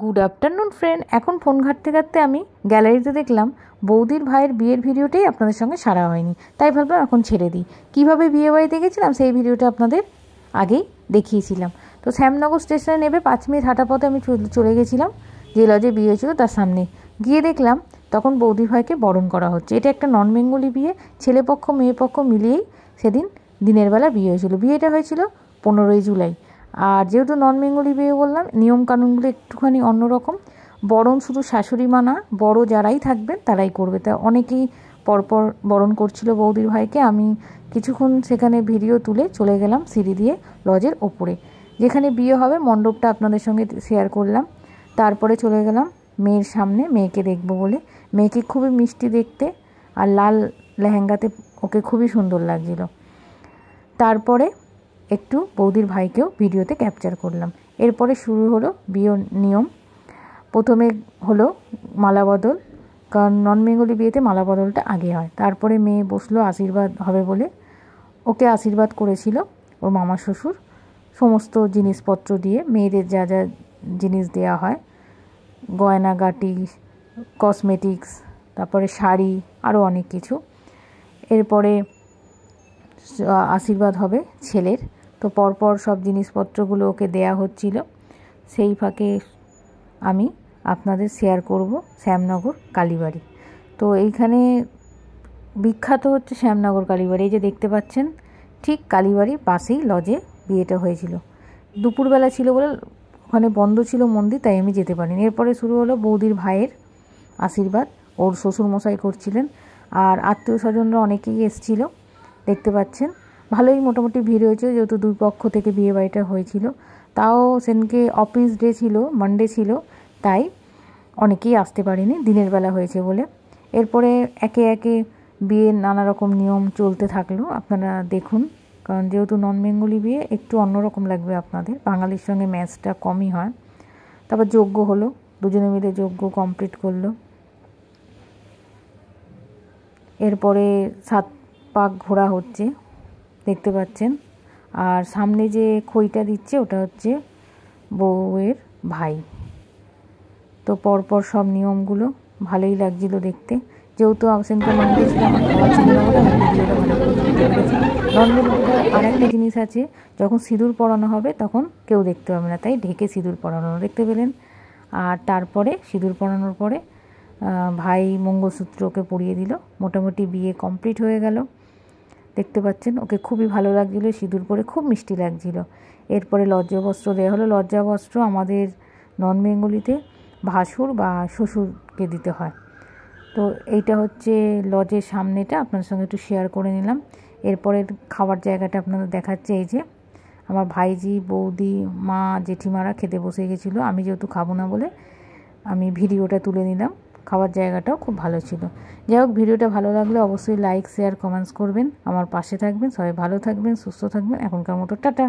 Good afternoon friend. এখন phone ঘাঁটতে ঘাঁটতে আমি গ্যালারিতে দেখলাম বৌদির ভাইয়ের বিয়ের ভিডিওটাই আপনাদের সঙ্গে সারা হয়নি, তাই ভাবলাম এখন ছেড়ে দিই। কীভাবে বিয়ে বাড়িতে গেছিলাম সেই ভিডিওটা আপনাদের আগেই দেখিয়েছিলাম। তো শ্যামনগর স্টেশনে নেবে 5 মিনিট হাঁটা পথে আমি চলে গেছিলাম যে লজে বিয়ে হয়েছিল তার সামনে। গিয়ে দেখলাম তখন বৌদির ভাইকে বরণ করা হচ্ছে। এটা একটা নন বেঙ্গলি বিয়ে, ছেলেপক্ষ মেয়েপক্ষ মিলিয়েই সেদিন দিনের বেলা বিয়ে হয়েছিল। বিয়েটা হয়েছিল 15ই জুলাই। আর যেহেতু নন বেঙ্গলি বিয়ে বললাম, নিয়মকানুনগুলো একটুখানি অন্যরকম। বরণ শুধু শাশুড়ি মা না, বড় যারাই থাকবেন তারাই করবে। তা অনেকেই পরপর বরণ করছিল বৌদির ভাইকে। আমি কিছুক্ষণ সেখানে ভিডিও তুলে চলে গেলাম সিঁড়ি দিয়ে লজের ওপরে, যেখানে বিয়ে হবে মণ্ডপটা আপনাদের সঙ্গে শেয়ার করলাম। তারপরে চলে গেলাম মেয়ের সামনে, মেয়েকে দেখব বলে। মেয়েকে খুবই মিষ্টি দেখতে, আর লাল লেহেঙ্গাতে ওকে খুবই সুন্দর লাগছিল। তারপরে একটু বৌদির ভাইকেও ভিডিওতে ক্যাপচার করলাম। এরপরে শুরু হলো বিয়ের নিয়ম। প্রথমে হলো মালা বদল, কারণ নন বেঙ্গলি বিয়েতে মালা বদলটা আগে হয়। তারপরে মেয়ে বসলো আশীর্বাদ হবে বলে, ওকে আশীর্বাদ করেছিল ওর মামা শ্বশুর সমস্ত জিনিসপত্র দিয়ে। মেয়েদের যা যা জিনিস দেওয়া হয়, গয়নাগাটি, কসমেটিক্স, তারপরে শাড়ি, আরও অনেক কিছু। এরপরে আশীর্বাদ হবে ছেলের। তো পরপর সব জিনিসপত্রগুলো ওকে দেয়া হচ্ছিল। সেই ফাঁকে আমি আপনাদের শেয়ার করব শ্যামনগর কালীবাড়ি। তো এইখানে বিখ্যাত হচ্ছে শ্যামনগর কালীবাড়ি। এই যে দেখতে পাচ্ছেন, ঠিক কালীবাড়ির পাশেই লজে বিয়েটা হয়েছিল। দুপুরবেলা ছিল বলে ওখানে বন্ধ ছিল মন্দির, তাই আমি যেতে পারিনি। এরপরে শুরু হলো বৌদির ভাইয়ের আশীর্বাদ, ওর শ্বশুরমশাই করছিলেন। আর আত্মীয় স্বজনরা অনেকেই এসেছিল, দেখতে পাচ্ছেন। ভালোই মোটামুটি ভিড় হয়েছিল, যেহেতু দুই পক্ষ থেকে বিয়ে বাড়িটা হয়েছিল। তাও সেদিনকে অফিস ডে ছিল, মানডে ছিল, তাই অনেকেই আসতে পারেনি, দিনের বেলা হয়েছে বলে। এরপরে একে একে বিয়ের নানা রকম নিয়ম চলতে থাকলো, আপনারা দেখুন। কারণ যেহেতু নন বেঙ্গলি বিয়ে, একটু অন্যরকম লাগবে আপনাদের, বাঙালির সঙ্গে ম্যাচটা কমই হয়। তারপর যজ্ঞ হলো, দুজনে মিলে যজ্ঞ কমপ্লিট করলো। এরপরে 7 পাক ঘোরা হচ্ছে, দেখতে পাচ্ছেন। আর সামনে যে খইটা দিচ্ছে ওটা হচ্ছে বউয়ের ভাই। তো পরপর সব নিয়মগুলো ভালোই লাগছিল দেখতে। যেহেতু সেদিনকে মানতে ছিল, আমার খাওয়া ছিল না বলে আমি ভিডিওটা ভালো করে দেখতে পেরেছি। নর্মাল আর একটা জিনিস আছে, যখন সিঁদুর পরানো হবে তখন কেউ দেখতে পাবে না, তাই ঢেকে সিঁদুর পরানো দেখতে পেলেন। আর তারপরে সিঁদুর পরানোর পরে ভাই মঙ্গলসূত্র ওকে পরিয়ে দিল। মোটামুটি বিয়ে কমপ্লিট হয়ে গেল, দেখতে পাচ্ছেন। ওকে খুবই ভালো লাগছিলো, সিঁদুর পরে খুব মিষ্টি লাগছিল। এরপরে লজ্জাবস্ত্র দেওয়া হলো। লজ্জাবস্ত্র আমাদের নন বেঙ্গলিতে ভাসুর বা শ্বশুরকে দিতে হয়। তো এইটা হচ্ছে লজের সামনেটা, আপনার সঙ্গে একটু শেয়ার করে নিলাম। এরপরে খাবার জায়গাটা আপনাদের দেখাচ্ছে। এই যে আমার ভাইজি, বৌদি, মা, জেঠিমারা খেতে বসে গেছিলো। আমি যেহেতু খাবো না বলে আমি ভিডিওটা তুলে নিলাম। খাবার জায়গাটাও খুব ভালো ছিল। যাই হোক, ভিডিওটা ভালো লাগলে অবশ্যই লাইক, শেয়ার, কমেন্টস করবেন, আমার পাশে থাকবেন। সবাই ভালো থাকবেন, সুস্থ থাকবেন। এখনকার মতো টাটা।